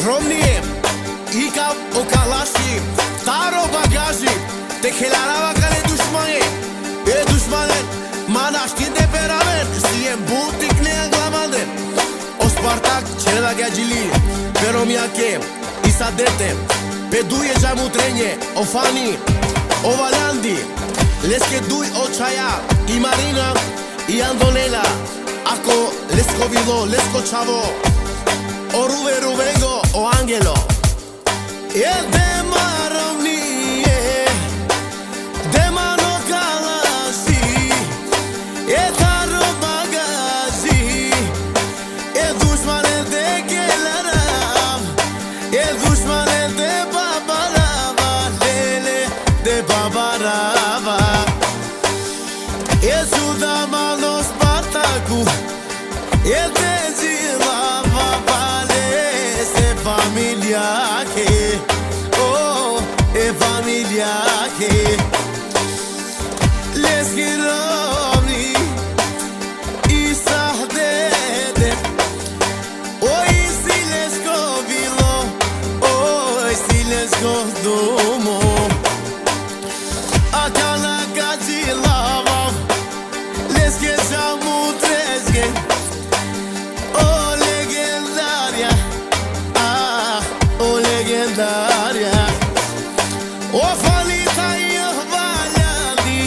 Romnie, Ica o Kalashi, Taro bagaggi, te chelarava care dușmane, e dușmane, mana știi de pe ramen, sie butic neaglamade, o Spartak cela gagili, pero mia che, isadete, pe duje jamutrenje, o Fani, o Valandi, leske duj o Čaja, i Marina, i Andonela, ako lesko vilo, lesko čavo, o Ruvego, o Angelo. E de Romnie, de Mano Kalashi, e Taro bagaggi, e dușmane de Kelaram, e dușmane de Babarava, lele de Babarava. E Sudamano Spartaku, e de Zilava, vale se familia che, oh, e familia che, leski romni, i sahdede, oi si lesko vilo, oi si lesko dumo, akala gazilava, leske jamutreske, oh legendaria, oh legendaria, oh falita io Valandi,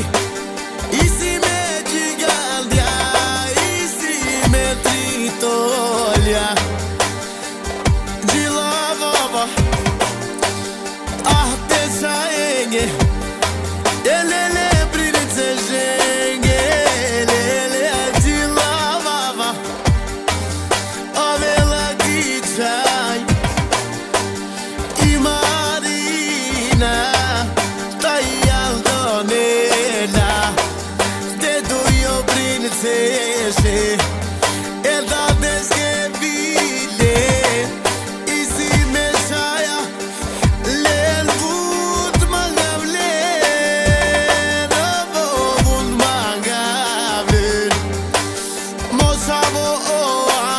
i si me gigandia, i si me tritolia, Gilavova, te saenge, elele prinice jenge, elele Gilavova, avela gicai, i Marina, tai Aldonela, te dujo princese, e da descevile, i si me Čaja, len vud mangavle, ravo vud mangavle, moçavo o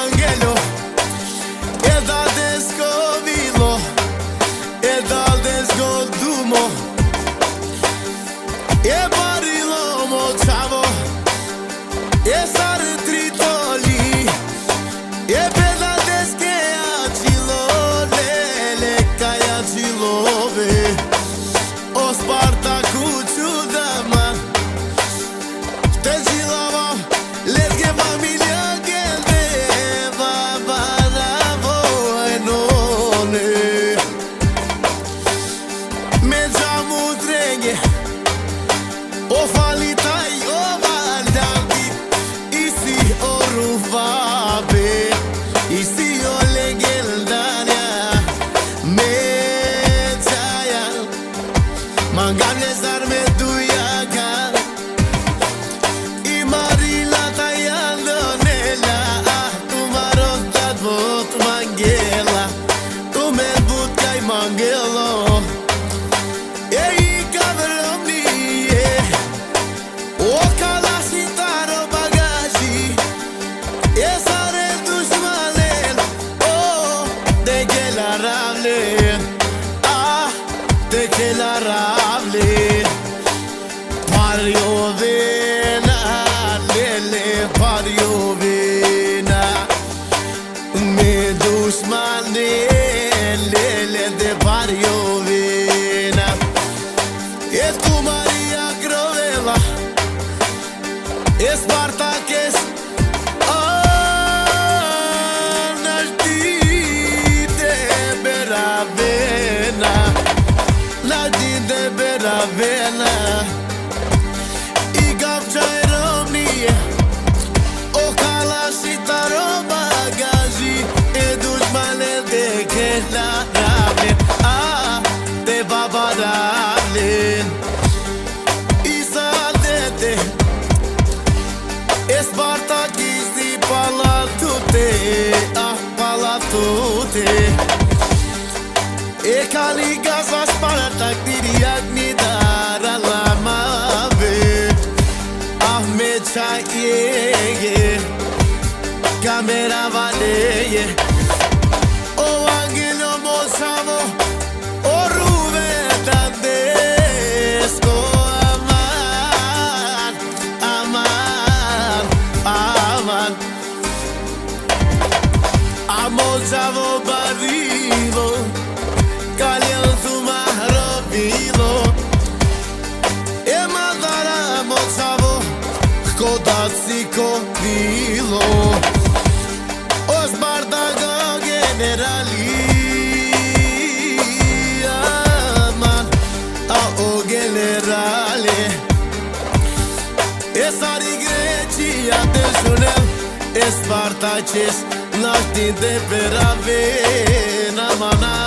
Angelo, e da descovilo, e da desgodumo, e barilo moçavo, e sare tritoli, e peda desche acilo, lele caia acilove, o Spartaku ciudaman, te zilava, leske familia gelde, babaravo enone, me jamutrenje, o falitai o Valandi, isi o Ruvabe, isi o legendaria, me Čaja, mangane zarme dujaga, i Marina tai Andonela, tu marota dvot mangela, tu me butkaj mangelo, e Romnie, o Kalashi Taro bagaggi, e sare dușmanen, oh, de Kelaravle, de Kelaravle, Pariovena, lele Pariovena, me dușmane, lele de Pariovena, e tu Maria Grovela, e Spartakes, de Beravena, i Gavčaj Romnie, o Kalashi Taro bagaggi, e dușmane de moçavo barilo Calhando mahrobilo E madara moçavo Kodaciko bilo Os bardaga generali Aman a o generale E sari greci atenționel E Spartaces Naștin de pe Ravena Mana